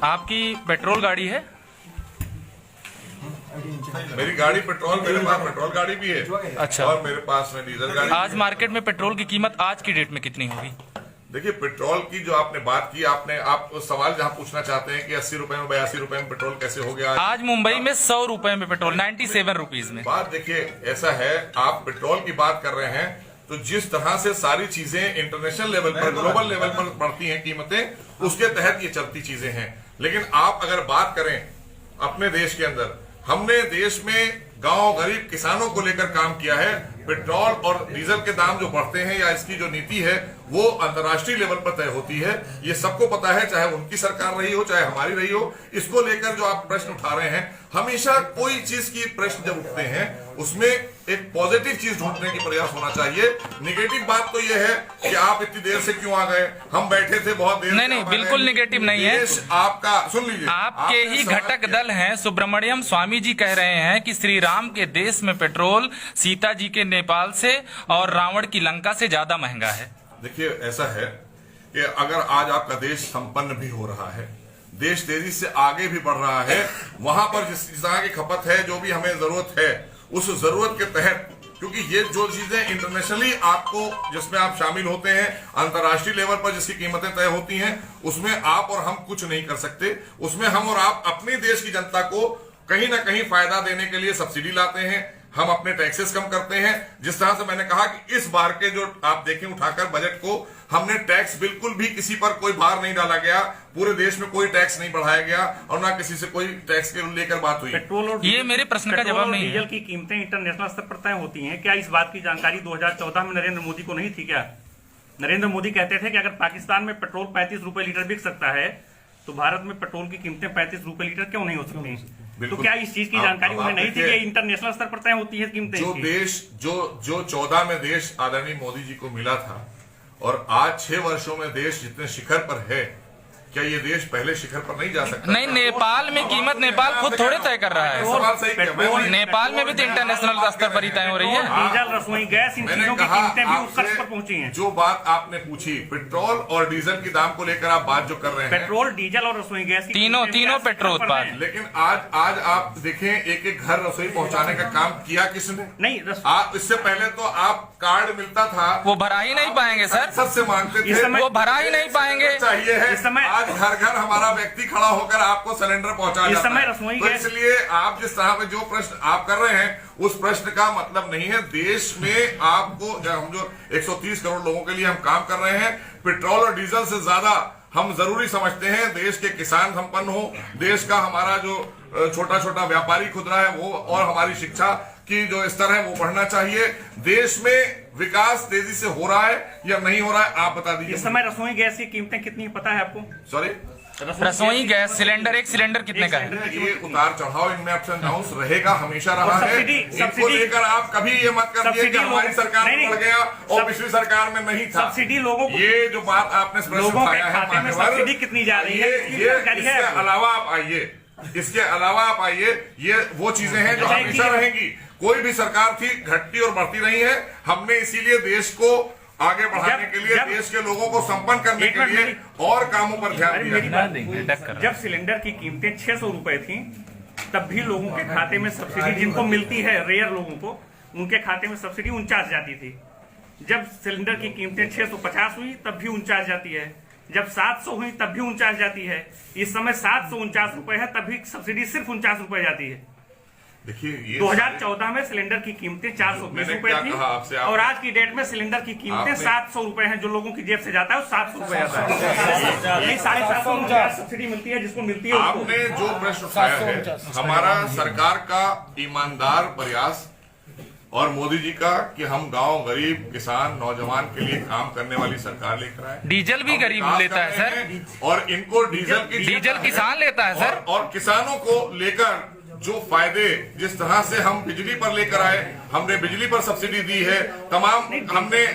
आपकी पेट्रोल गाड़ी है? मेरी गाड़ी पेट्रोल, मेरे पास पेट्रोल गाड़ी भी है। अच्छा। और मेरे पास में डीजल गाड़ी। आज मार्केट में पेट्रोल की कीमत आज की डेट में कितनी होगी? देखिए, पेट्रोल की जो आपने बात की, आप सवाल जहां पूछना चाहते हैं कि 80 रुपए में 82 रुपए में पेट्रोल कैसे हो गया। आज मुंबई में 100 रुपए में पेट्रोल, 97 रुपीज में। बात देखिए, ऐसा है, आप पेट्रोल की बात कर रहे हैं तो जिस तरह से सारी चीजें इंटरनेशनल लेवल पर, ग्लोबल लेवल पर बढ़ती हैं कीमतें, उसके तहत ये चलती चीजें हैं। लेकिन आप अगर बात करें अपने देश के अंदर, हमने देश में गांव गरीब किसानों को लेकर काम किया है। पेट्रोल और डीजल के दाम जो बढ़ते हैं या इसकी जो नीति है वो अंतर्राष्ट्रीय लेवल पर तय होती है। ये सबको पता है, चाहे उनकी सरकार रही हो चाहे हमारी रही हो। इसको लेकर जो आप प्रश्न उठा रहे हैं, हमेशा कोई चीज की प्रश्न जब उठते हैं उसमें एक पॉजिटिव चीज ढूंढने की प्रयास होना चाहिए। निगेटिव बात तो ये है कि आप इतनी देर से क्यों आ गए, हम बैठे थे बहुत देर। नहीं, बिल्कुल निगेटिव नहीं है। आपका सुन लीजिए, आपके ही घटक दल हैं सुब्रमण्यम स्वामी जी कह रहे हैं कि श्री राम के देश में पेट्रोल सीता जी के नेपाल से और रावण की लंका से ज्यादा महंगा है। देखिए, ऐसा है कि अगर आज आपका देश संपन्न भी हो रहा है, देश तेजी से आगे भी बढ़ रहा है, वहां पर जिस तरह की खपत है, जो भी हमें जरूरत है, उस जरूरत के तहत, क्योंकि ये जो चीजें इंटरनेशनली आपको जिसमें आप शामिल होते हैं, अंतर्राष्ट्रीय लेवल पर जिसकी कीमतें तय होती हैं, उसमें आप और हम कुछ नहीं कर सकते। उसमें हम और आप अपने देश की जनता को कहीं ना कहीं फायदा देने के लिए सब्सिडी लाते हैं, हम अपने टैक्सेस कम करते हैं। जिस तरह से मैंने कहा कि इस बार के जो आप देखें उठाकर बजट को, हमने टैक्स बिल्कुल भी किसी पर कोई भार नहीं डाला गया, पूरे देश में कोई टैक्स नहीं बढ़ाया गया और ना किसी से कोई टैक्स के लेकर बात हुई। पेट्रोल और ये मेरे प्रश्न का जवाब नहीं है। डीजल की कीमतें इंटरनेशनल स्तर पर तय होती हैं। क्या इस बात की जानकारी 2014 में नरेंद्र मोदी को नहीं थी? क्या नरेंद्र मोदी कहते थे कि अगर पाकिस्तान में पेट्रोल 35 रुपए लीटर बिक सकता है तो भारत में पेट्रोल की कीमतें 35 रुपए लीटर क्यों नहीं हो सकती? तो क्या इस चीज की जानकारी उन्हें नहीं थी कि इंटरनेशनल स्तर पर तय होती है कीमतें? जो देश जो 14 में देश आदरणीय मोदी जी को मिला था और आज 6 वर्षों में देश जितने शिखर पर है, क्या ये देश पहले शिखर पर नहीं जा सकता? नहीं, नेपाल में कीमत नेपाल खुद थोड़े तय कर रहा है। सवाल सही किया। नेपाल में भी तो इंटरनेशनल स्तर पर ही तय हो रही है। डीजल, रसोई गैस, इन चीजों की कीमतें भी उस स्तर पर पहुंची हैं। जो बात आपने पूछी पेट्रोल और डीजल के दाम को लेकर आप बात जो कर रहे हैं, पेट्रोल, डीजल और रसोई गैस तीनों पेट्रोल उत्पाद। लेकिन आज आप देखें, एक घर रसोई पहुंचाने का काम किया किसने? नहीं, आप इससे पहले तो आप कार्ड मिलता था, वो भरा ही नहीं पाएंगे सर, सबसे मांगते थे, वो भरा ही नहीं पाएंगे। चाहिए है इस समय आज घर घर हमारा व्यक्ति खड़ा होकर आपको सिलेंडर पहुंचा जाता है। तो इसलिए आप जिस तरह में जो प्रश्न आप कर रहे हैं, उस प्रश्न का मतलब नहीं है। देश में आपको हम जो 130 करोड़ लोगों के लिए हम काम कर रहे हैं, पेट्रोल और डीजल से ज्यादा हम जरूरी समझते हैं देश के किसान संपन्न हो, देश का हमारा जो छोटा छोटा व्यापारी खुदरा है वो, और हमारी शिक्षा की जो स्तर है वो बढ़ना चाहिए। देश में विकास तेजी से हो रहा है या नहीं हो रहा है, आप बता दीजिए। इस समय रसोई गैस की कीमतें कितनी पता है आपको? सॉरी, रसोई गैस सिलेंडर, एक सिलेंडर कितने का है? ये उतार चढ़ाव इनमें अप्स एंड डाउन्स रहेगा, हमेशा रहा है। इनको लेकर आप कभी ये मत करिए कि हमारी सरकार में बढ़ गया और पिछली सरकार में नहीं था। सब्सिडी लोगों को, ये जो बात आपने लोगों के खाते में सब्सिडी कितनी जा रही है, इसके अलावा आप आइए, इसके अलावा आप आइए, ये वो चीजें हैं जो हमेशा रहेंगी। कोई भी सरकार थी, घटती और बढ़ती रही है। हमने इसीलिए देश को आगे बढ़ाने के लिए, देश के लोगों को संपन्न करने के लिए और कामों पर ध्यान दिया। जब सिलेंडर की कीमतें 600 रुपए थी, तब भी लोगों के खाते में सब्सिडी, जिनको मिलती है रेयर लोगों को, उनके खाते में सब्सिडी 49 जाती थी। जब सिलेंडर की कीमतें 650 हुई तब भी 49 जाती है, जब 700 हुई तब भी 49 जाती है। इस समय 749 रुपए है, तब भी सब्सिडी सिर्फ 49 रुपए जाती है। देखिए, 2014 में सिलेंडर की कीमतें 420 रुपए थी और आज की डेट में सिलेंडर की कीमतें 700 रुपए हैं। जो लोगों की जेब से जाता है वो 700 रुपए जाता है, नहीं 750 सब्सिडी मिलती है जिसको मिलती है। आपने जो प्रश्न उठाया है, हमारा सरकार का ईमानदार प्रयास और मोदी जी का कि हम गांव गरीब किसान नौजवान के लिए काम करने वाली सरकार लेकर आए। डीजल भी गरीब लेता है सर, और इनको डीजल किसान लेता है सर, और किसानों को लेकर जो फायदे, जिस तरह से हम बिजली पर लेकर आए, हमने बिजली पर सब्सिडी दी है, तमाम हमने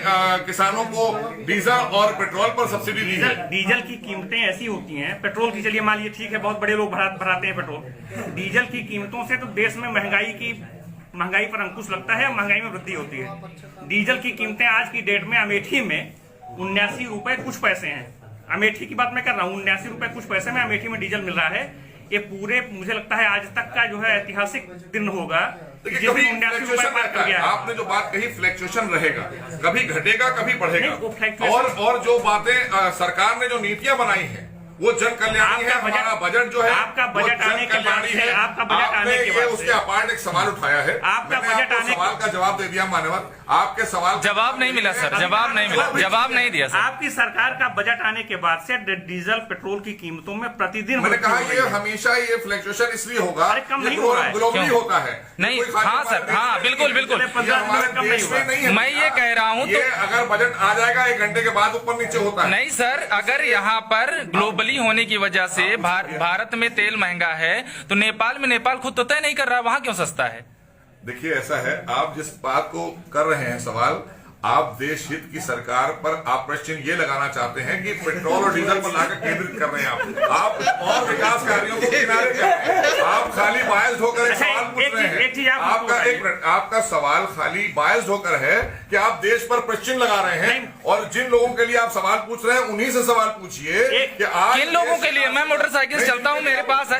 किसानों को डीजल और पेट्रोल पर सब्सिडी दी है। डीजल की कीमतें ऐसी होती हैं, पेट्रोल की चलिए मान लीजिए ठीक है, बहुत बड़े लोग भराते हैं पेट्रोल। डीजल की कीमतों से तो देश में महंगाई पर अंकुश लगता है, महंगाई में वृद्धि होती है। डीजल की कीमतें आज की डेट में अमेठी में 79 रुपए कुछ पैसे हैं। अमेठी की बात मैं कर रहा हूँ, 79 रुपए कुछ पैसे में अमेठी में डीजल मिल रहा है। ये पूरे मुझे लगता है आज तक का जो है ऐतिहासिक दिन होगा देखिए, जिस कभी दिन 79 रुपए फ्लक्चुएशन पार कर रहता गया है। है। आपने जो बात कही फ्लक्चुएशन रहेगा, कभी घटेगा कभी बढ़ेगा। नहीं, वो fluctuation- और जो बातें सरकार ने जो नीतियां बनाई हैं वो जन कल्याणी है। आपका बजट- हमारा बजट जो है आपका वो बजट जन आने के बाद कल्याणी से- है। आपका बजट आपने आने के ये बाद उसके से- अपार्ट एक सवाल उठाया है। आपका मैंने बजट आपको आने सवाल का जवाब दे दिया मान्यवर। आपके सवाल जवाब नहीं मिला सर, जवाब नहीं मिला, जवाब नहीं दिया सर। आपकी सरकार का बजट आने के बाद से डीजल पेट्रोल की कीमतों में प्रतिदिन मैंने वृद्धि कहा हो रही ये है। हमेशा ये फ्लक्चुएशन इसलिए होगा, अरे कम ये नहीं हो रहा है। ग्लोबली क्यों? होता है। नहीं, कोई खाली हाँ हमारे सर, देश हाँ, में बिल्कुल, नहीं है। बिल्कुल। ये 15 हमारे कम नहीं देश में हुआ। नहीं है। मैं ये कह रहा हूँ ये तो अगर बजट आ जाएगा 1 घंटे के बाद ऊपर नीचे होता है। नहीं सर, अगर यहाँ पर ग्लोबली होने की वजह से भारत में तेल महंगा है तो नेपाल में नेपाल खुद तो तय नहीं कर रहा, वहां क्यों सस्ता है? देखिए ऐसा है, आप जिस बात को कर रहे हैं सवाल, आप देश हित की सरकार पर आप प्रश्न ये लगाना चाहते हैं कि पेट्रोल और डीजल पर लाकर केंद्रित कर रहे हैं आप और विकास कार्यों को किनारे कर रहे हैं। आप खाली बायस्ड होकर एक सवाल पूछ रहे एक चीज हैं। आप आपका बताइए। एक मिनट, आपका सवाल खाली बायस्ड होकर है कि आप देश पर प्रश्न लगा रहे हैं। और जिन लोगों के लिए आप सवाल पूछ रहे हैं उन्हीं से सवाल पूछिए कि आज किन लोगों के लिए? मैं मोटरसाइकिल से चलता हूँ, मेरे पास है,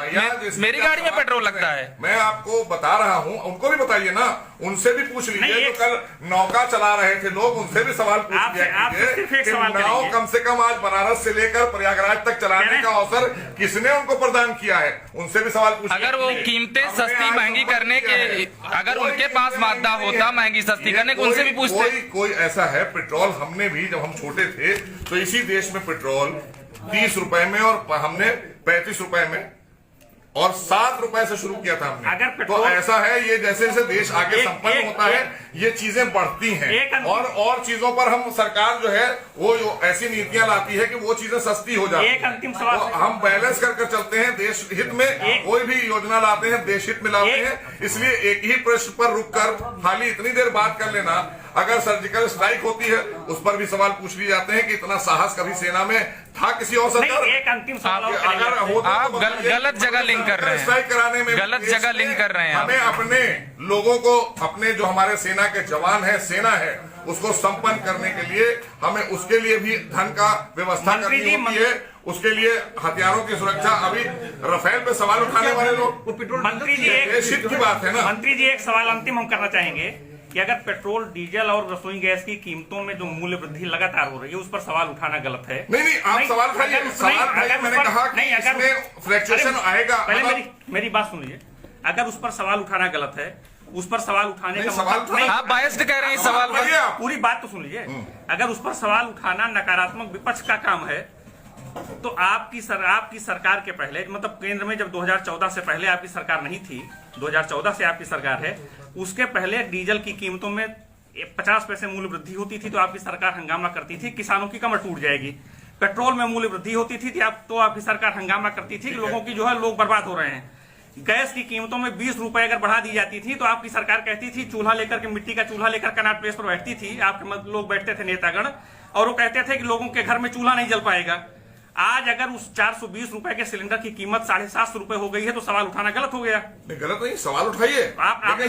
मेरी गाड़ी में पेट्रोल लगता है। मैं आपको बता रहा हूँ, उनको भी बताइए ना, उनसे भी पूछ लीजिए। नहीं, जो कल नौका चला रहे थे लोग, उनसे भी सवाल पूछ आपसे सिर्फ एक कीजिए सवाल कि नाव करेंगे। कम से कम आज बनारस से लेकर प्रयागराज तक चलाने का अवसर किसने उनको प्रदान किया है, उनसे भी सवाल पूछिए। अगर वो कीमतें सस्ती महंगी करने के, अगर उनके पास मादा होता महंगी सस्ती करने को, उनसे भी पूछते। कोई ऐसा है, पेट्रोल हमने भी जब हम छोटे थे तो इसी देश में पेट्रोल 30 रुपए में और हमने 35 रुपए में और 7 रुपए से शुरू किया था हमने। अगर तो पेट्रोल- ऐसा है, ये जैसे जैसे देश आगे संपन्न एक- होता है ये चीजें बढ़ती एक हैं अंतिम- और चीजों पर हम सरकार जो है वो जो ऐसी नीतियां लाती है कि वो चीजें सस्ती हो जाती हैं। एक अंतिम सवाल- तो हम बैलेंस कर चलते हैं देश हित में। कोई भी योजना लाते हैं देश हित में लाते हैं। इसलिए एक ही प्रश्न पर रुककर खाली इतनी देर बात कर लेना, अगर सर्जिकल स्ट्राइक होती है उस पर भी सवाल पूछ लिए जाते हैं कि इतना साहस कभी सेना में था किसी और सरकार? नहीं, एक अंतिम सवाल और अगर करेंगे। होता आप तो बताइए। गलत जगह लिंक कर रहे हैं। स्ट्राइक कराने में गलत जगह लिंक कर रहे हैं आप। हमें अपने लोगों को, अपने जो हमारे सेना के जवान है, सेना है, उसको संपन्न करने के लिए हमें उसके लिए भी धन का व्यवस्था मंत्री करनी जी, होती है। उसके लिए हथियारों की सुरक्षा, अभी राफेल पे सवाल उठाने वाले लोग, मंत्री जी देश हित की बात है ना। मंत्री जी एक सवाल अंतिम हम करना चाहेंगे कि अगर पेट्रोल डीजल और रसोई गैस की कीमतों में जो मूल्य वृद्धि लगातार हो रही है उस पर सवाल उठाना गलत है। नहीं, आप सवाल उठाइए, सवाल उठाइए। मैंने कहा कि इसमें फ्लक्चुएशन आएगा। पहले मेरी बात सुनिए। अगर उस पर सवाल उठाना गलत है, उस पर सवाल उठाने का सवाल मतलब नहीं, आप बायस्ड कह रहे हैं इस सवाल पर। बताइए आप। पूरी बात तो सुन लीजिए। अगर उस पर सवाल उठाना नकारात्मक विपक्ष का काम है तो आपकी सरकार के पहले, मतलब केंद्र में जब 2014 से पहले आपकी सरकार नहीं थी, 2014 से आपकी सरकार है, उसके पहले डीजल की कीमतों में 50 पैसे मूल्य वृद्धि होती थी तो आपकी सरकार हंगामा करती थी किसानों की कमर टूट जाएगी। पेट्रोल में मूल्य वृद्धि होती थी तो आपकी सरकार हंगामा करती थी कि लोगों की जो है लोग बर्बाद हो रहे हैं। गैस की कीमतों में 20 रुपए अगर बढ़ा दी जाती थी तो आपकी सरकार कहती थी, चूल्हा लेकर के, मिट्टी का चूल्हा लेकर कनॉट प्लेस पर बैठती थी, आपके लोग बैठते थे नेतागण, और वो कहते थे कि लोगों के घर में चूल्हा नहीं जल पाएगा। आज अगर उस 420 रुपए के सिलेंडर की कीमत 750 रुपए हो गई है तो सवाल उठाना गलत हो गया। नहीं, गलत नहीं, सवाल उठाइए। आपने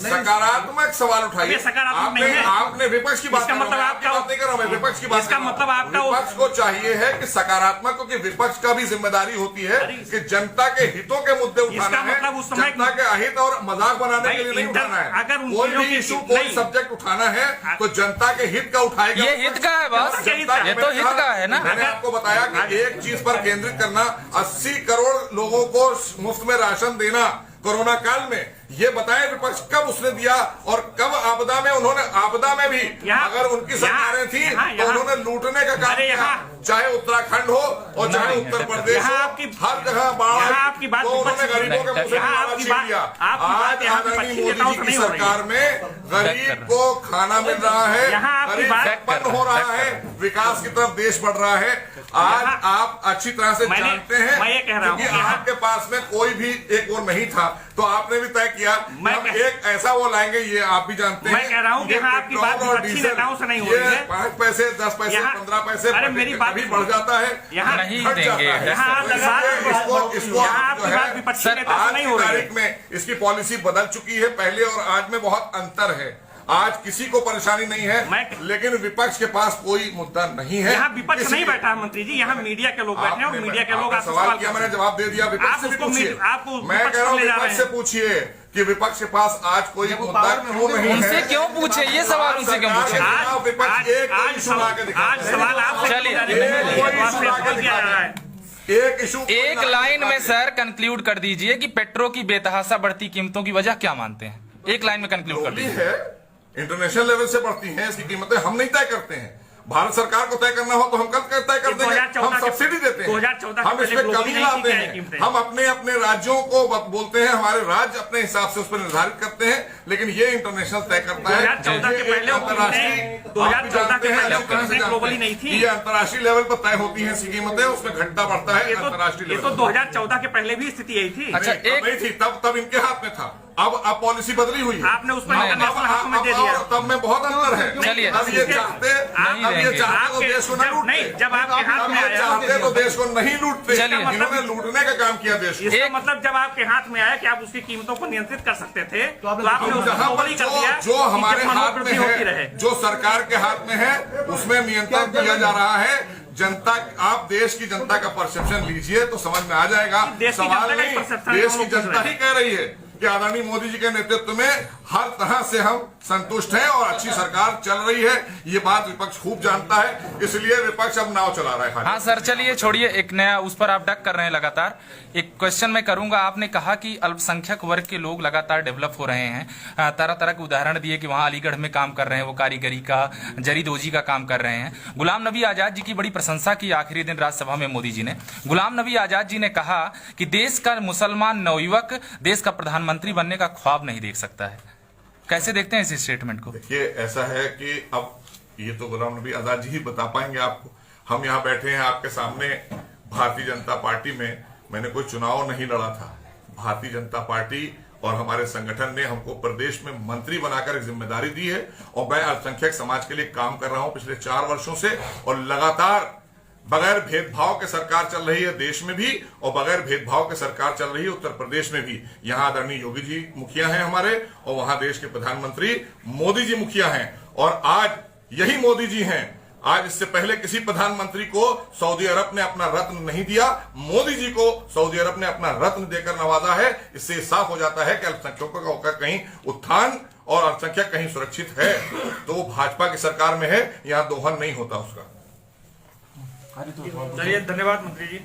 सकारात्मक सवाल उठाइए। सकारात्मक नहीं है। आपने विपक्ष की बात इसका कर रहा हूं, मतलब मैं आपकी आपका- बात नहीं कर रहा हूं, मैं विपक्ष की बात इसका कर रहा हूं। मतलब आपका- विपक्ष को चाहिए है कि सकारात्मक, क्योंकि विपक्ष का भी जिम्मेदारी होती है कि जनता के हितों के मुद्दे उठाना इसका है, मतलब उस समय- जनता के अहित और मजाक बनाने के लिए नहीं उठाना है। अगर उन कोई चीजों भी की- इशू, कोई नहीं। सब्जेक्ट उठाना है तो जनता के हित का उठाएगा। ये हित का है बस, जनता ये तो हित का है ना। मैंने आपको बताया कि एक चीज पर केंद्रित करना, 80 करोड़ लोगों को मुफ्त में राशन देना कोरोना काल में, ये बताएं विपक्ष कब उसने दिया और कब आपदा में उन्होंने, आपदा में भी अगर उनकी सरकारें थी तो उन्होंने लूटने का काम किया, चाहे उत्तराखंड हो और चाहे उत्तर प्रदेश हो, हर जगह बाढ़, तो उन्होंने गरीबों के मुंह से माला छीन लिया। आज आदरणीय मोदी जी की सरकार में गरीब को खाना मिल रहा है, गरीब संपन्न हो रहा है, विकास की तरफ देश बढ़ रहा है। आज आप अच्छी तरह से जानते हैं क्योंकि आपके पास में कोई भी एक वो नहीं था, तो आपने भी तय किया हम एक ऐसा वो लाएंगे, ये आप भी जानते हैं। मैं कह रहा हूं कि यहाँ आपकी बात विपक्षी नेताओं से नहीं हो रही है। 5 पैसे 10 पैसे 15 पैसे अरे मेरी बात कभी बढ़ जाता है, यहाँ नहीं घट देंगे। जाता है। यहाँ आप इसको आपकी बात विपक्षी नेता से आज नहीं की हो रही है। तारीख में इसकी पॉलिसी बदल चुकी है, पहले और आज में बहुत अंतर है। आज किसी को परेशानी नहीं है, लेकिन विपक्ष के पास कोई मुद्दा नहीं है। यहाँ विपक्ष नहीं बैठा है मंत्री जी, यहाँ मीडिया के लोग बैठे हैं और मीडिया के लोग आपसे सवाल किया, मैंने जवाब दे दिया। विपक्ष से भी पूछिए, मैं कह रहा हूँ विपक्ष से पूछिए कि विपक्ष के पास आज कोई मुद्दा क्यों नहीं है। उनसे क्यों पूछे ये सवाल, उनसे क्यों पूछे? विपक्ष एक सवाल एक इशू, एक लाइन में सर कंक्लूड कर दीजिए कि पेट्रोल की बेतहाशा बढ़ती कीमतों की वजह क्या मानते हैं? एक लाइन में कंक्लूड कर दीजिए। है इंटरनेशनल लेवल से बढ़ती हैं इसकी कीमतें, हम नहीं तय करते हैं। भारत सरकार को तय करना हो तो हम कल तय कर देंगे, हम सब्सिडी देते हैं, हम इसमें कमी लाते हैं, हम अपने अपने राज्यों को बोलते हैं, हमारे राज्य अपने हिसाब से उस पर निर्धारित करते हैं, लेकिन ये इंटरनेशनल तय करता है। 2014 के पहले ग्लोबली नहीं थी, ये अंतर्राष्ट्रीय लेवल पर तय होती है कीमतें, उसमें घटता बढ़ता है अंतर्राष्ट्रीय लेवल। तो 2014 के पहले भी स्थिति यही थी। अच्छा, एक नहीं थी, तब इनके हाथ में था। अब पॉलिसी बदली हुई है, आपने उस पर हाथ में दे दिया। तब में बहुत अंतर है। चलिए, अब ये चाहते तो देश को नहीं लूटते, जब आपके हाथ में आया चाहते तो देश को नहीं लूटते, चलिए, इन्होंने लूटने का काम किया देश को। इसका मतलब जब आपके हाथ में आया कि आप उसकी कीमतों को नियंत्रित कर सकते थे, तो आपने जहां पर जो हमारे हाथ में है, जो सरकार के हाथ में है, उसमें नियंत्रण किया जा रहा है। जनता, आप देश की जनता का परसेप्शन लीजिए तो समझ में आ जाएगा। सवाल नहीं, देश की जनता ही कह रही है कि आदरणीय मोदी जी के नेतृत्व में हर तरह से हम संतुष्ट हैं और अच्छी सरकार चल रही है। ये बात विपक्ष खूब जानता है, इसलिए विपक्ष अब नाव चला रहा है। हाँ सर, चलिए छोड़िए, एक नया उस पर आप डक कर रहे हैं लगातार। एक क्वेश्चन मैं करूंगा, आपने कहा कि अल्पसंख्यक वर्ग के लोग लगातार डेवलप हो रहे हैं, तरह तरह के उदाहरण दिए कि वहां अलीगढ़ में काम कर रहे हैं, वो कारीगरी का, जरीदोजी का काम कर रहे हैं। गुलाम नबी आजाद जी की बड़ी प्रशंसा की आखिरी दिन राज्यसभा में मोदी जी ने। गुलाम नबी आजाद जी ने कहा कि देश का मुसलमान नवयुवक देश का प्रधानमंत्री बनने का ख्वाब नहीं देख सकता है। कैसे देखते हैं इस स्टेटमेंट को? देखिए, ऐसा है कि अब ये तो गुलाम नबी आजाद जी ही बता पाएंगे आपको। हम यहाँ बैठे हैं आपके सामने, भारतीय जनता पार्टी में मैंने कोई चुनाव नहीं लड़ा था। भारतीय जनता पार्टी और हमारे संगठन ने हमको प्रदेश में मंत्री बनाकर एक जिम्मेदारी दी है और मैं अल्पसंख्यक समाज के लिए काम कर रहा हूं पिछले 4 वर्षों से, और लगातार बगैर भेदभाव के सरकार चल रही है देश में भी, और बगैर भेदभाव के सरकार चल रही है उत्तर प्रदेश में भी। यहाँ आदरणीय योगी जी मुखिया हैं हमारे, और वहां देश के प्रधानमंत्री मोदी जी मुखिया हैं, और आज यही मोदी जी हैं। आज इससे पहले किसी प्रधानमंत्री को सऊदी अरब ने अपना रत्न नहीं दिया, मोदी जी को सऊदी अरब ने अपना रत्न देकर नवाजा है। इससे साफ हो जाता है कि अल्पसंख्यकों का कहीं उत्थान और अल्पसंख्यक कहीं सुरक्षित है तो वो भाजपा की सरकार में है, यहाँ दोहन नहीं होता उसका। चलिए, धन्यवाद मंत्री जी।